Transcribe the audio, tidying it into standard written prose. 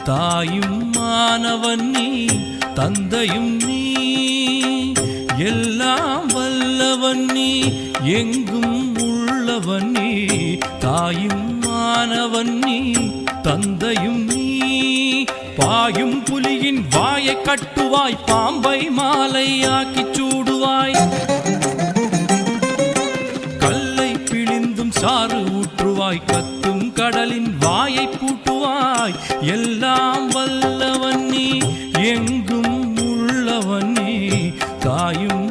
தாயும் மானவன் நீ தந்தையும் நீ எல்லாம் வல்லவன் நீ எங்கும் உள்ளவன் நீ தாயும் மானவன் நீ தந்தையும் நீ பாயும் புலியின் வாயை கட்டுவாய் பாம்பை மாலையாக்கி சூடுவாய் கல்லை பிழிந்தும் சாறு ஊற்றுவாய் கத்தும் கடலின் வாயை பூட்டுவாய் எல்லாம் வல்லவன் நீ எங்கும் உள்ளவன் நீ தாயும்